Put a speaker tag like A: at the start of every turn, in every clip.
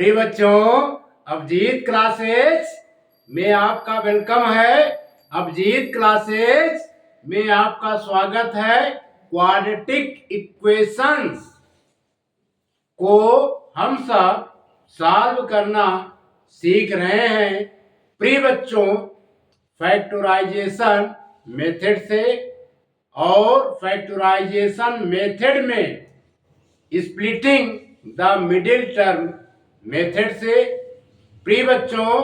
A: प्रिय बच्चों, अभिजीत क्लासेज में आपका वेलकम है। अभिजीत क्लासेज में आपका स्वागत है। क्वाड्रेटिक इक्वेशंस को हम सब सॉल्व करना सीख रहे हैं। प्रिय बच्चों, फैक्टराइजेशन मेथड से और फैक्टराइजेशन मेथड में splitting the middle term method से। प्रिय बच्चों,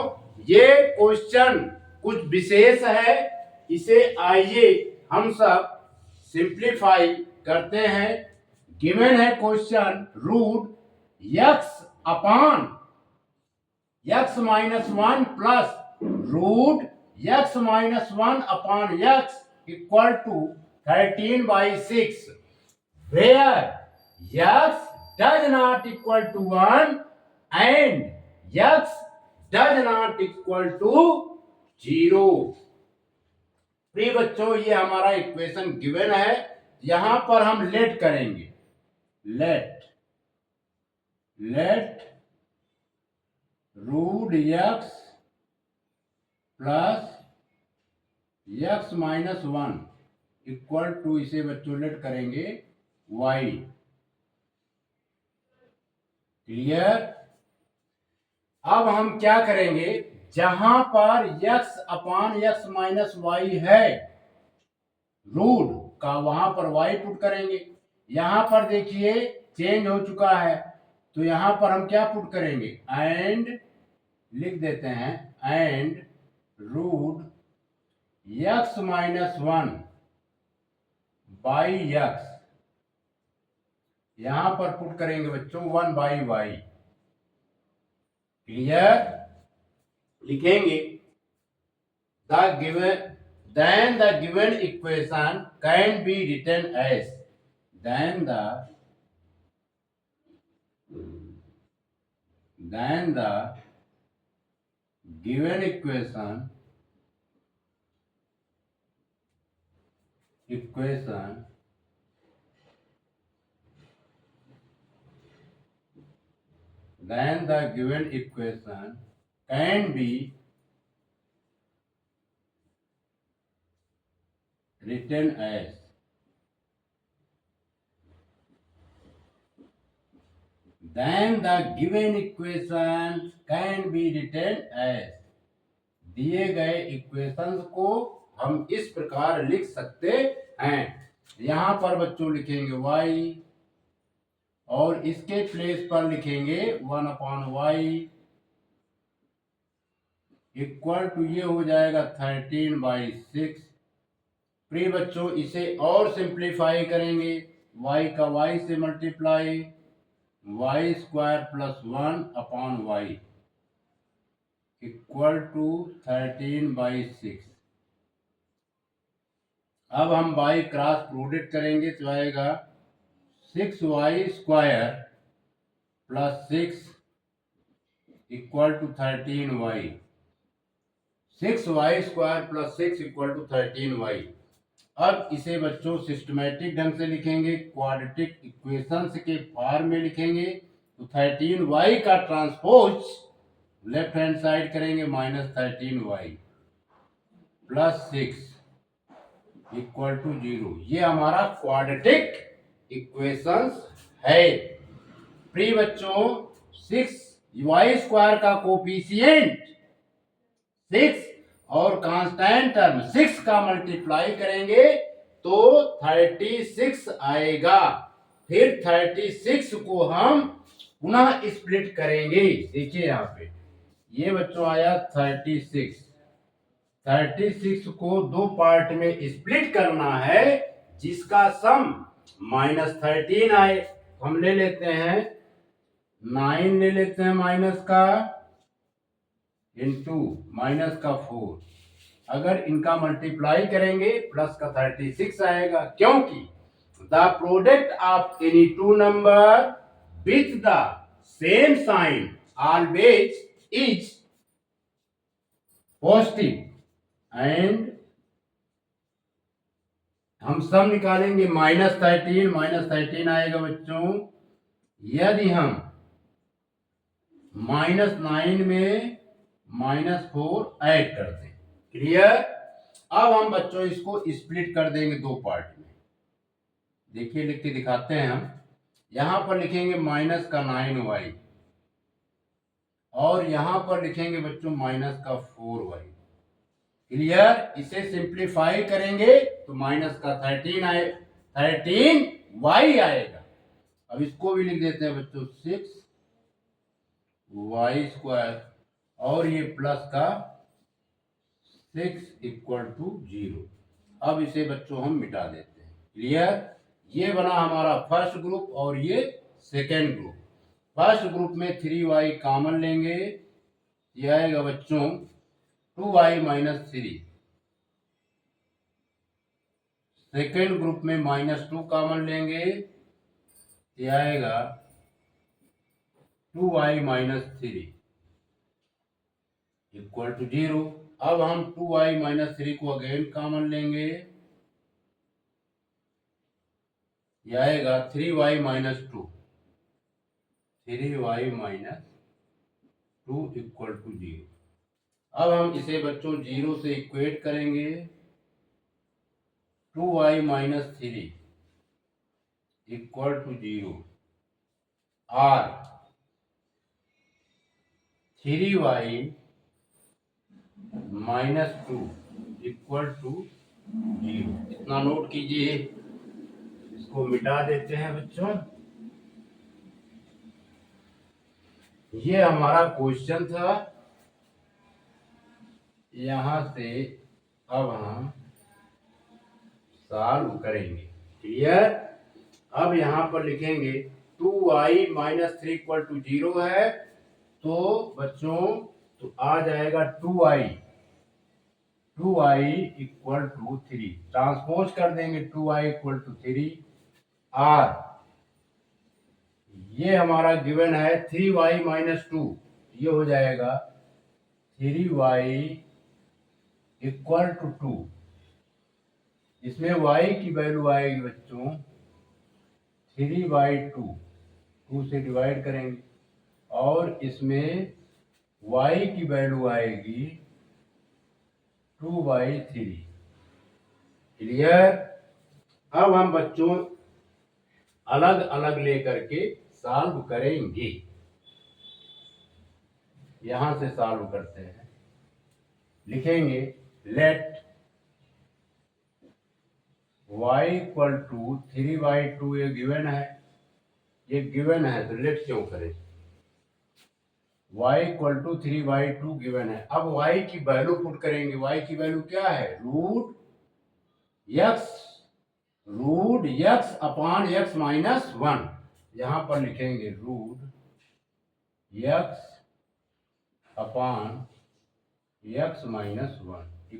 A: ये क्वेश्चन कुछ विशेष है, इसे आइए हम सब सिंप्लीफाई करते हैं। गिवन है question root x upon x minus 1 plus root x minus 1 upon x equal to 13/6 where x does not equal to 1 and x does not equal to 0। प्रिय बच्चों, ये हमारा इक्वेशन गिवन है। यहां पर हम लेट करेंगे, let root x plus x minus 1 equal to, इसे बच्चों लेट करेंगे y। क्लियर। अब हम क्या करेंगे, जहां पर x upon x minus Y है रूट का, वहां पर y पुट करेंगे। यहां पर देखिए चेंज हो चुका है, तो यहां पर हम क्या पुट करेंगे, एंड लिख देते हैं, and root x minus 1 by x, यहां पर पुट करेंगे बच्चों 1 बाई y। क्लियर। लिखेंगे then the given equation can be written as, then the given equation can be written as, then the given equation can be written as, दिए गए equations को हम इस प्रकार लिख सकते हैं। यहां पर बच्चों लिखेंगे y और इसके प्लेस पर लिखेंगे 1 अपान y इक्वल टू, ये हो जाएगा 13/6। प्रिय बच्चों, इसे और सिंप्लीफाई करेंगे, y का y से multiply, y square plus 1 upon y equal to 13/6। अब हम y क्रॉस प्रोडक्ट करेंगे तो आएगा 6y square plus 6 equal to 13y। 6y square plus 6 equal to 13y। अब इसे बच्चों सिस्टमैटिक ढंग से लिखेंगे, क्वाड्रेटिक इक्वेशंस के फॉर्म में लिखेंगे। तो 13y का ट्रांसपोज लेफ्ट हैंड साइड करेंगे, minus 13y plus 6 equal to 0। ये हमारा क्वाड्रेटिक इक्वेशंस है। प्रिय बच्चों, 6y स्क्वायर का कोफिशिएंट 6 और कांस्टेंट टर्म 6 का मल्टीप्लाई करेंगे तो 36 आएगा। फिर 36 को हम पुनः स्प्लिट करेंगे। देखिए यहाँ पे ये बच्चों आया 36 को दो पार्ट में स्प्लिट करना है, जिसका सम -13 आए। हम ले लेते हैं 9, ले लेते हैं माइनस का, इनटू माइनस का 4। अगर इनका मल्टीप्लाई करेंगे प्लस का 36 आएगा, क्योंकि the product of any two number with the same sign always is positive. And हम सम निकालेंगे, -13 आएगा बच्चों। यदि हम -9 में -4 ऐड कर दें। क्लियर। अब हम बच्चों इसको स्प्लिट कर देंगे दो पार्ट में। देखिए लिख के दिखाते हैं हम। यहां पर लिखेंगे -9y और यहां पर लिखेंगे बच्चों -4y। क्लियर। इसे सिंप्लीफाई करेंगे तो -13y आएगा। अब इसको भी लिख देते हैं बच्चों 6y² और ये प्लस का 6 = 0। अब इसे बच्चों हम मिटा देते हैं। क्लियर। ये बना हमारा फर्स्ट ग्रुप और ये सेकेंड ग्रुप। फर्स्ट ग्रुप में 3y कॉमन लेंगे, ये आएगा बच्चों 2y - 3। सेकेंड ग्रुप में -2 कॉमन लेंगे, ये आएगा 2y - 3 = 0। अब हम 2y - 3 को अगेन कॉमन लेंगे, ये आएगा 3y - 2। 3y - 2 = 0। अब हम इसे बच्चों 0 से इक्वेट करेंगे। 2y - 3 = 0 और 3y - 2 = 0। इतना नोट कीजिए। इसको मिटा देते हैं बच्चों। ये हमारा क्वेश्चन था। यहां से अब हम सॉल्व करेंगे। क्लियर। अब यहां पर लिखेंगे 2y - 3 = 0 है तो बच्चों तो आ जाएगा 2y = 3। ट्रांसपोज कर देंगे 2y = 3 और ये हमारा गिवन है 3y - 2। ये हो जाएगा 3y = 2। इसमें y की वैल्यू आएगी बच्चों 3/2। 2 से डिवाइड करेंगे और इसमें y की वैल्यू आएगी 2/3। क्लियर। अब हम बच्चों अलग अलग लेकर के सॉल्व करेंगे। यहां से सॉल्व करते हैं। लिखेंगे लेट y = 3/2। ये गिवन है, ये गिवन है तो लेट क्यों करें। y = 3/2 गिवन है। अब y की वैल्यू पुट करेंगे। y की वैल्यू क्या है √x/(x-1)। यहां पर लिखेंगे √x/(x-1) =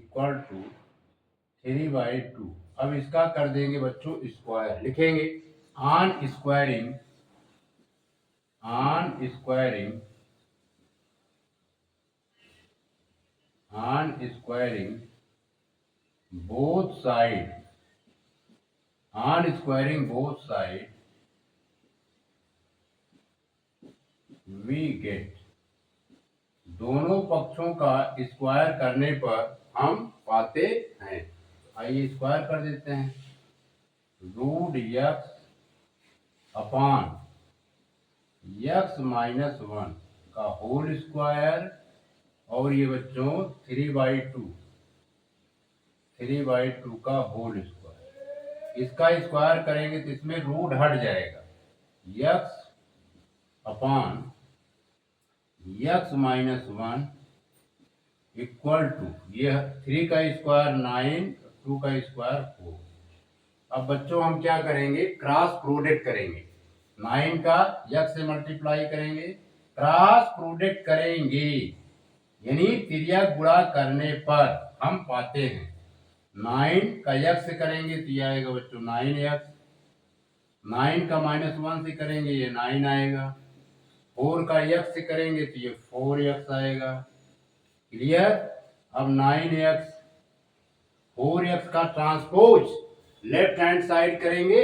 A: 3/2। अब इसका कर देंगे बच्चों स्क्वायर। लिखेंगे on squaring both side we get। दोनों पक्षों का स्क्वायर करने पर हम पाते हैं। आइए स्क्वायर कर देते हैं। √x/(x-1) का होल स्क्वायर और ये बच्चों 3/2 का होल स्क्वायर। इसका स्क्वायर करेंगे तो इसमें रूट हट जाएगा। x/(x-1) = ये 3 का स्क्वायर 9, 2 का स्क्वायर 4। अब बच्चों हम क्या करेंगे क्रॉस प्रोडक्ट करेंगे। 9 का x से मल्टीप्लाई करेंगे, क्रॉस प्रोडक्ट करेंगे यानी तिर्यक गुणा करने पर हम पाते हैं 9 का x से करेंगे तो ये आएगा बच्चों 9x। 9 का -1 से करेंगे ये 9 आएगा। 4 का x से करेंगे तो ये 4x आएगा। क्लियर। अब 9x 4x का ट्रांसपोज लेफ्ट हैंड साइड करेंगे,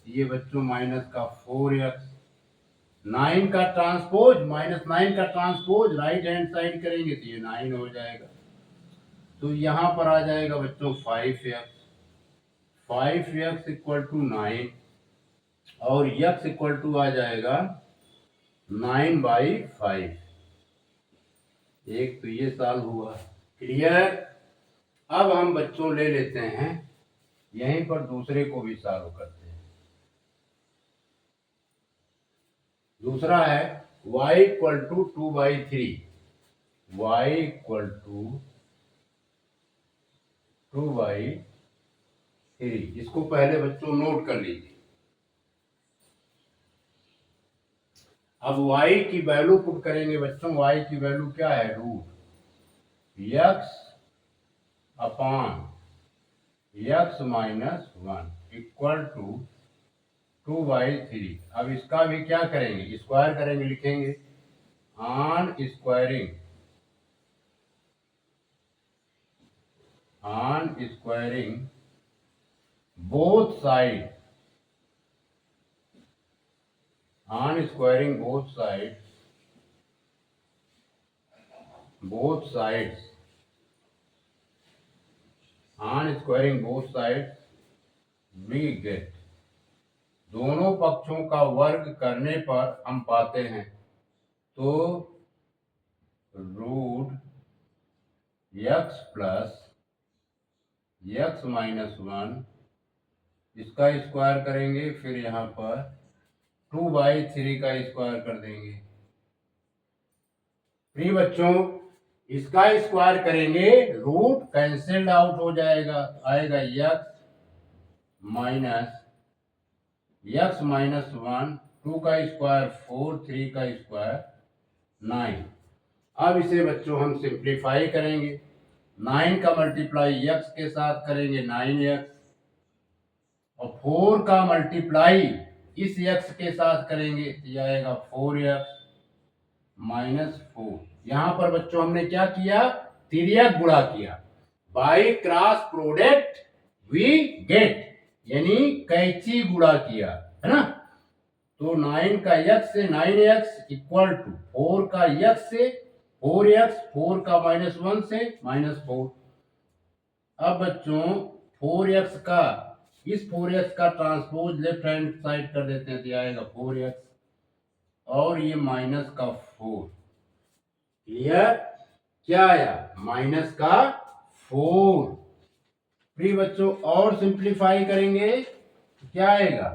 A: ये बच्चों -4x 9 का ट्रांसपोज -9 का ट्रांसपोज राइट हैंड साइड करेंगे तो ये 9 हो जाएगा। तो यहां पर आ जाएगा बच्चों 5x इक्वल टू 9 और x इक्वल टू आ जाएगा 9/5। एक तो ये सॉल्व हुआ। क्लियर। अब हम बच्चों ले लेते हैं यहीं पर दूसरे को भी सॉल्व करते हैं। दूसरा है y equal to 2/3। y equal to 2/3। इसको पहले बच्चों नोट कर लीजिए। अब y की वैल्यू पुट करेंगे बच्चों। y की वैल्यू क्या है? √x upon x minus 1 equal to 2/3। अब इसका भी क्या करेंगे? स्क्वायर करेंगे। लिखेंगे on squaring both side on squaring both sides we get। दोनों पक्षों का वर्ग करने पर हम पाते हैं तो √x प्लस x माइनस 1 इसका स्क्वायर करेंगे। फिर यहाँ पर 2/3 का स्क्वायर कर देंगे। प्रिय बच्चों इसका स्क्वायर करेंगे रूट कैंसिल्ड आउट हो जाएगा। आएगा x माइनस 1 2 का स्क्वायर 4 3 का स्क्वायर 9। अब इसे बच्चों हम सिंप्लीफाई करेंगे। 9 का मल्टीप्लाई x के साथ करेंगे 9x और 4 का मल्टीप्लाई इस x के साथ करेंगे तो यह आएगा 4x माइनस 4। यहां पर बच्चों हमने क्या किया? तिर्यक गुणा किया। By cross product we get यानी कैची गुणा किया है ना। तो 9 का x से 9x इक्वल टू 4 का x से 4x 4 का -1 से -4। अब बच्चों 4x का इस 4x का ट्रांसपोज लेफ्ट हैंड साइड कर देते हैं तो आएगा 4x और ये माइनस का 4। क्लियर। क्या आया? माइनस का 4। प्रिय बच्चों और सिंप्लीफाई करेंगे तो क्या आएगा?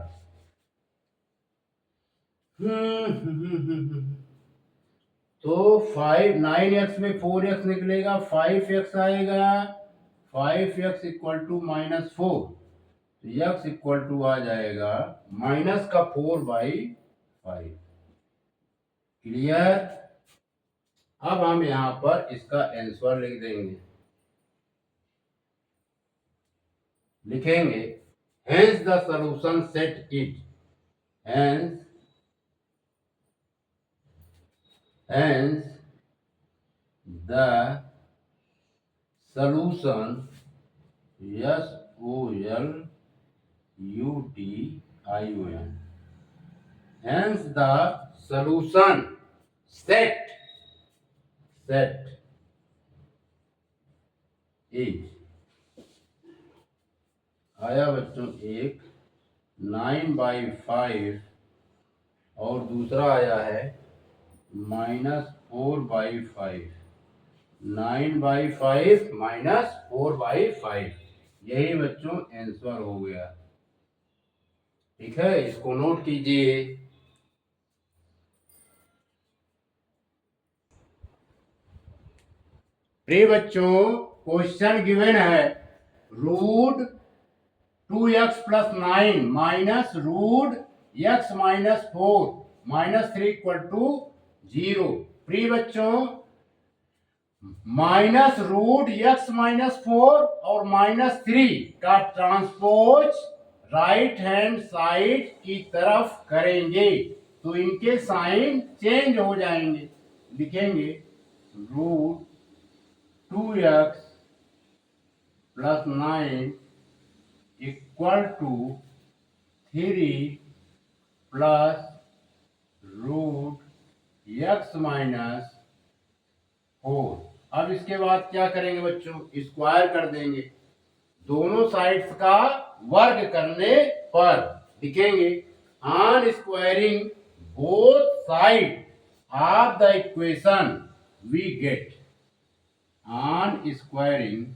A: तो 9x में 4x निकलेगा 5x आएगा। 5x equal to -4 x equal to आ जाएगा माइनस का 4/5। क्लियर। अब हम यहां पर इसका आंसर लिख देंगे। लिखेंगे hence the solution set it hence the solution SOLUTION hence the solution set is आया बच्चों एक 9/5 और दूसरा आया है -4/5। 9/5 -4/5 यही बच्चों आंसर हो गया। ठीक है इसको नोट कीजिए। प्रिय बच्चों क्वेश्चन गिवन है √2x + 9 minus √x - 4 -3 equal to 0। प्रिय बच्चों -√x - 4 और -3 का ट्रांसपोज राइट हैंड साइड की तरफ करेंगे तो इनके साइन चेंज हो जाएंगे। लिखेंगे √2x + 9 equal to 3 + root x minus 4। अब इसके बाद क्या करेंगे बच्चों, स्क्वायर कर देंगे। दोनों साइड्स का वर्ग करने पर लिखेंगे on squaring both side of the equation we get. On squaring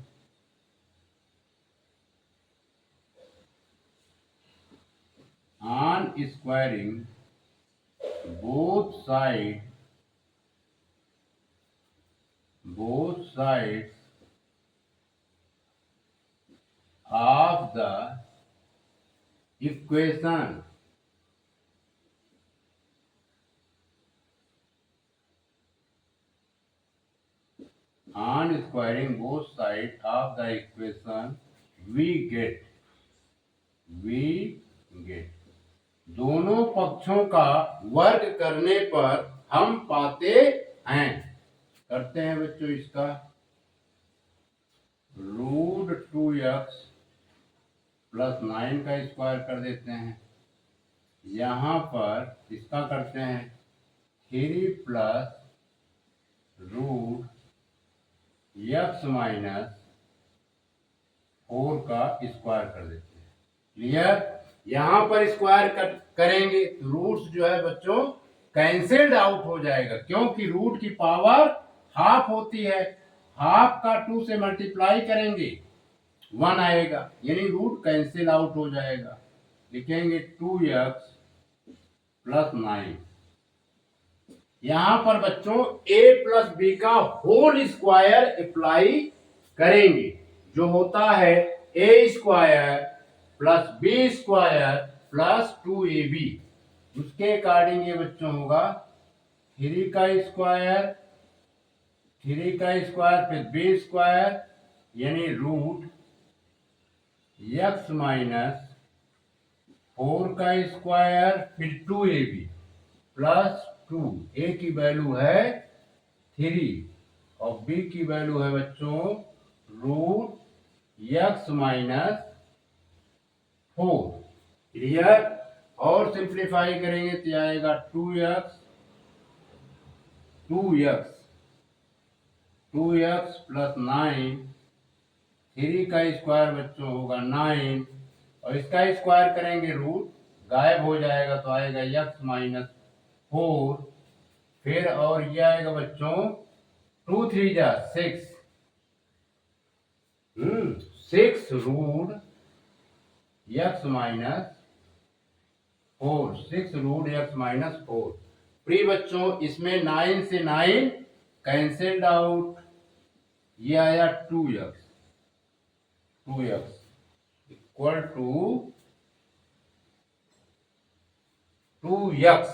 A: both sides of the equation we get। दोनों पक्षों का वर्ग करने पर हम पाते हैं। करते हैं बच्चों इसका √2x + 9 का स्क्वायर कर देते हैं। यहाँ पर इसका करते हैं 3 + √x माइनस 4 का स्क्वायर कर देते हैं। क्लियर। यहाँ पर स्क्वायर करेंगे तो रूट्स जो है बच्चों कैंसिल्ड आउट हो जाएगा, क्योंकि रूट की पावर हाफ होती है। हाफ का 2 से मल्टीप्लाई करेंगे 1 आएगा, यानी रूट कैंसिल आउट हो जाएगा। लिखेंगे 2x + 9। यहां पर बच्चों a + b का होल स्क्वायर अप्लाई करेंगे, जो होता है a² + b² + 2ab। उसके अकॉर्डिंग ये बच्चों होगा 3 का स्क्वायर फिर b², यानी √x माइनस 4 का स्क्वायर फिर 2ab + 2। a की वैल्यू है 3 और b की वैल्यू है बच्चों √x माइनस 4। क्लियर। और सिंप्लीफाई करेंगे तो आएगा 2x + 9। 3 का स्क्वायर बच्चों होगा 9 और इसका स्क्वायर करेंगे रूट गायब हो जाएगा तो आएगा x माइनस 4। फिर और ये आएगा बच्चों 2 3 जा 6 √x माइनस 4 √x-4। प्रिय बच्चों इसमें 9 से 9 कैंसिल्ड आउट, ये आया 2x इक्वल टू 2x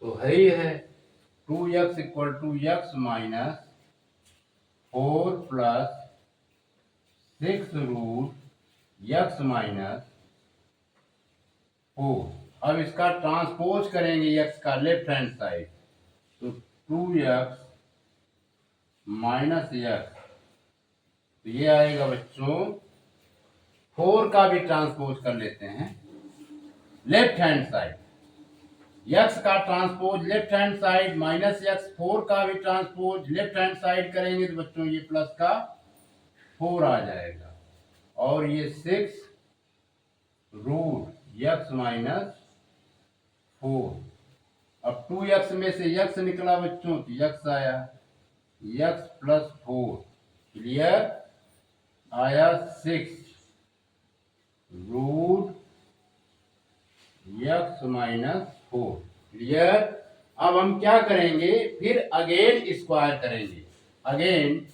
A: तो है ही है। 2x equal to x minus 4 + 6 √x minus 4। अब इसका ट्रांसपोज करेंगे x का लेफ्ट हैंड साइड, तो 2x माइनस x, तो ये आएगा बच्चों 4 का भी ट्रांसपोज कर लेते हैं लेफ्ट हैंड साइड। x का transpose left hand side minus x, 4 का भी ट्रांसपोज लेफ्ट हैंड साइड करेंगे तो बच्चों ये प्लस का 4 आ जाएगा और ये 6 √x माइनस 4। अब 2x में से x निकला बच्चों तो x आया x + 4। क्लियर। आया 6 √x माइनस 4। क्लियर। अब हम क्या करेंगे, फिर अगेन स्क्वायर करेंगे। Again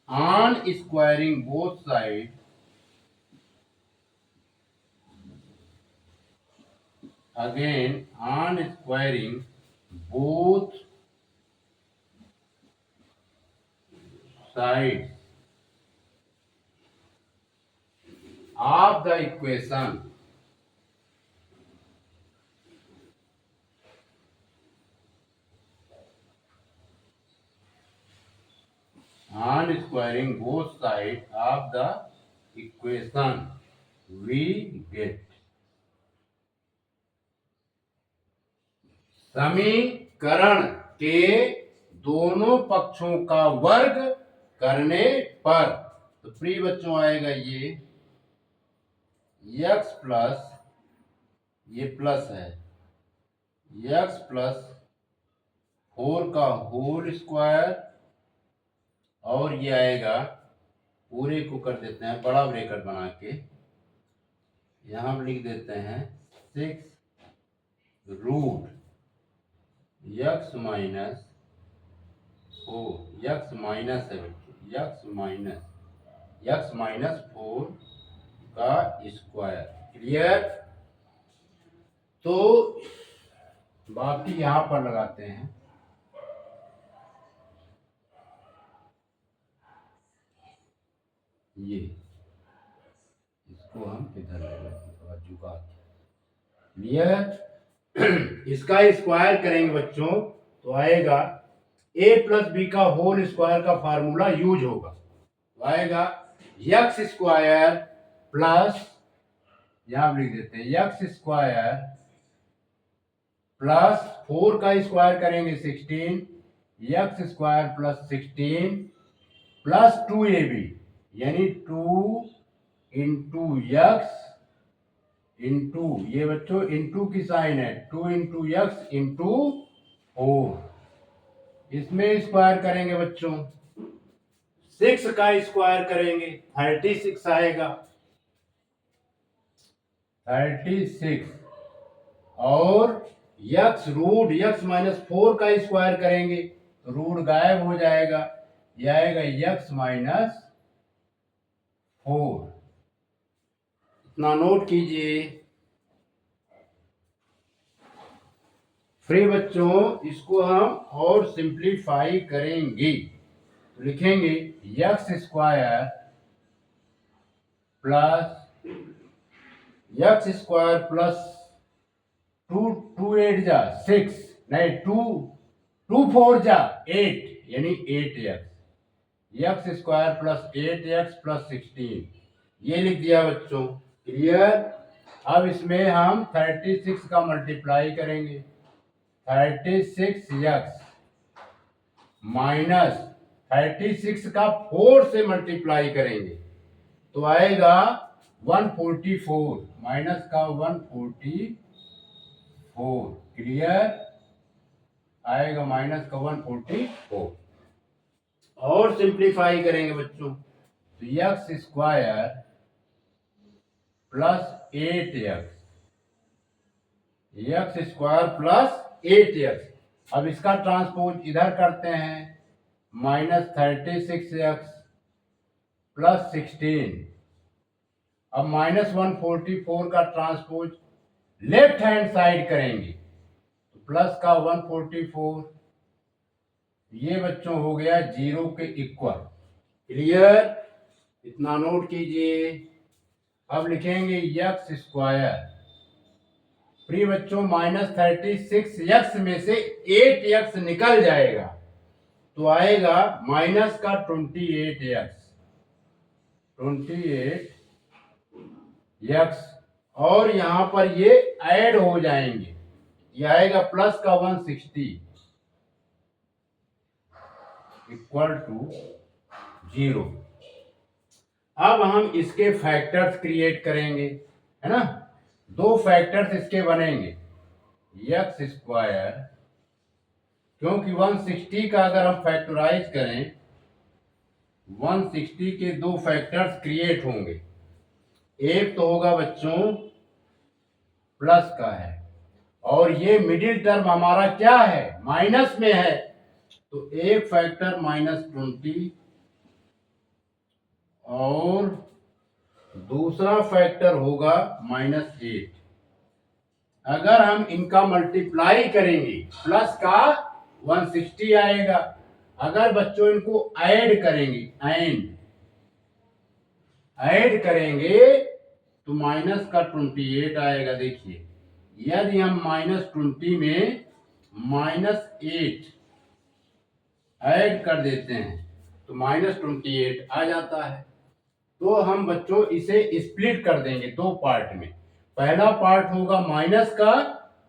A: on squaring both side of the equation on squaring both sides of the equation we get समीकरण के दोनों पक्षों का वर्ग करने पर, तो प्रिय बच्चों आएगा ये x प्लस, ये प्लस है, x प्लस 4 का होल स्क्वायर, और ये आएगा, पूरे को कर देते हैं बड़ा ब्रैकेट बना के, यहां हम लिख देते हैं 6 root x minus 4, x minus है बच्चों, x माइनस 4 का स्क्वायर। क्लियर? तो बाकी यहां पर लगाते हैं, ये इसको हम इधर ले लेंगे, झुका। क्लियर? इसका स्क्वायर करेंगे बच्चों तो आएगा a प्लस बी का होल स्क्वायर का फार्मूला यूज होगा, तो आएगा एक्स स्क्वायर प्लस, यहां लिख देते हैं एक्स स्क्वायर प्लस 4 का स्क्वायर करेंगे 16, x square plus 16 plus 2ab, यानी 2 इंटू एक्स इंटू, ये बच्चों इंटू की साइन है, 2 इंटू एक्स इंटू 4, इसमें स्क्वायर करेंगे बच्चों, 6 का स्क्वायर करेंगे 36 आएगा, 36, और यक्स रूट x माइनस 4 का स्क्वायर करेंगे तो रूट गायब हो जाएगा, यह आएगा x माइनस 4। इतना नोट कीजिए। फ्री बच्चों, इसको हम और सिंप्लीफाई करेंगे तो लिखेंगे एक्स स्क्वायर प्लस 2 8 जा 6, नहीं 2 4 जा 8, यानी 8x, x square plus 8x plus 16, ये लिख दिया बच्चों। क्लियर? अब इसमें हम 36 का मल्टीप्लाई करेंगे, 36x माइनस 36 का 4 से मल्टीप्लाई करेंगे तो आएगा 144, माइनस का 144, क्लियर? आएगा माइनस का 144, और सिंप्लीफाई करेंगे बच्चों तो x square plus 8x, x square plus 8x, अब इसका ट्रांसपोज इधर करते हैं, माइनस 36x प्लस 16, अब माइनस 144 का ट्रांसपोज लेफ्ट हैंड साइड करेंगे तो प्लस का 144, ये बच्चों हो गया 0 के इक्वल। क्लियर? इतना नोट कीजिए। अब लिखेंगे एक्स स्क्वायर, प्रिय बच्चों माइनस 36x में से 8x निकल जाएगा तो आएगा माइनस का 28x, और यहां पर ये ऐड हो जाएंगे, ये आएगा प्लस का 160 इक्वल टू 0। अब हम इसके फैक्टर्स क्रिएट करेंगे, है ना, 2 फैक्टर्स इसके बनेंगे, एक्स स्क्वायर, क्योंकि 160 का अगर हम फैक्टराइज करें 160 के 2 फैक्टर्स क्रिएट होंगे, एक तो होगा बच्चों प्लस का है, और ये मिडिल टर्म हमारा क्या है, माइनस में है, तो एक फैक्टर -20 और दूसरा फैक्टर होगा -8। अगर हम इनका मल्टीप्लाई करेंगे प्लस का 160 आएगा, अगर बच्चों इनको ऐड करेंगे ऐड करेंगे तो माइनस का 28 आएगा। देखिए यदि हम -20 में -8 ऐड कर देते हैं तो -28 आ जाता है। तो हम बच्चों इसे स्प्लिट कर देंगे दो पार्ट में। पहला पार्ट होगा माइनस का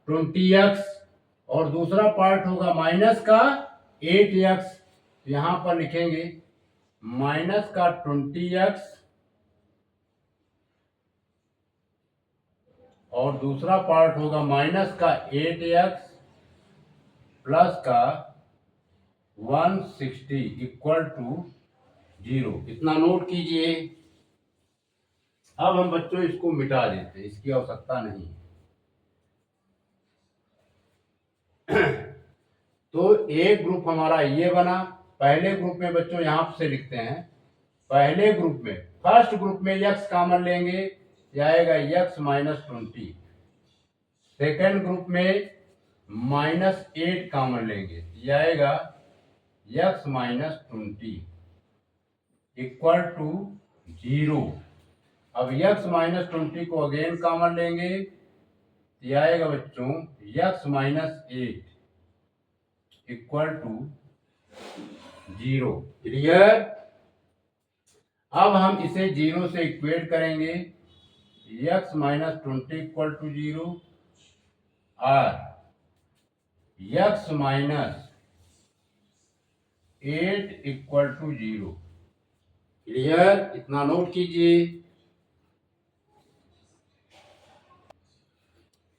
A: 20x और दूसरा पार्ट होगा माइनस का 8x। यहां पर लिखेंगे माइनस का 20x और दूसरा पार्ट होगा माइनस का 8x प्लस का 160 इक्वल टू 0। इतना नोट कीजिए। अब हम बच्चों इसको मिटा देते हैं, इसकी आवश्यकता नहीं है। तो एक ग्रुप हमारा ये बना। पहले ग्रुप में बच्चों यहां से लिखते हैं, पहले ग्रुप में फर्स्ट ग्रुप में x कॉमन लेंगे, यह आएगा x माइनस 20। सेकेंड ग्रुप में माइनस 8 कॉमन लेंगे, यह आएगा x माइनस 20 इक्वल टू 0। अब x माइनस 20 को अगेन कॉमन लेंगे, यह आएगा बच्चों x minus 8 equal to 0। Clear. अब हम इसे 0 से इक्वेट करेंगे, x माइनस 20 इक्वल टू 0 और x minus 8 equal to 0। Clear. इतना नोट कीजिए।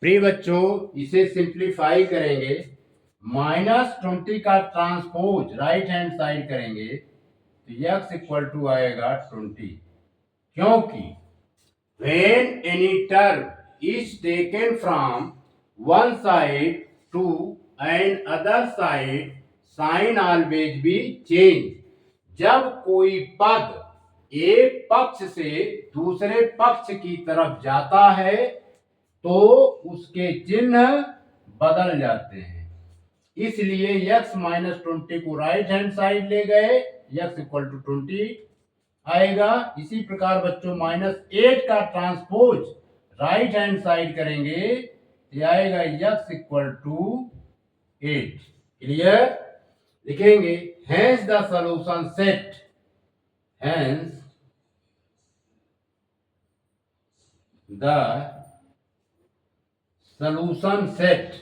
A: प्रिय बच्चों, इसे सिंप्लीफाई करेंगे, माइनस 20 का ट्रांसपोज राइट हैंड साइड करेंगे तो x इक्वल टू आएगा 20, क्योंकि when any term is taken from one side to another side, sign always be change। जब कोई पद एक पक्ष से दूसरे पक्ष की तरफ जाता है तो उसके चिन्ह बदल जाते हैं। इसलिए x माइनस 20 को राइट हैंड साइड ले गए, x इक्वल टू 20 आएगा। इसी प्रकार बच्चों माइनस 8 का ट्रांसपोज राइट हैंड साइड करेंगे, यह आएगा x इक्वल टू 8। क्लियर। लिखेंगे hence the solution set, hence the solution set,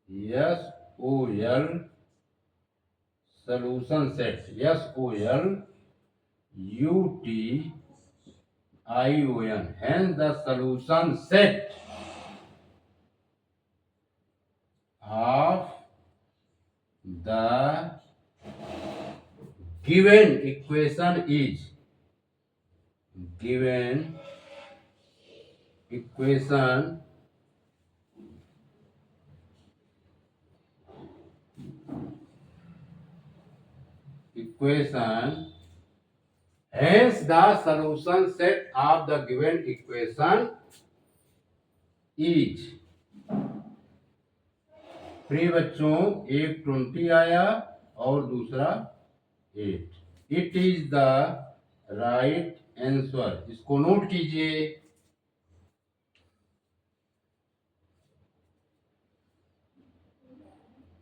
A: SOL solution set, SOLUTION, hence the solution set of the given equation is, given equation hence the solution set of the given equation is। प्रिय बच्चों, एक 20 आया और दूसरा 8। It is the right answer. इसको note कीजिए।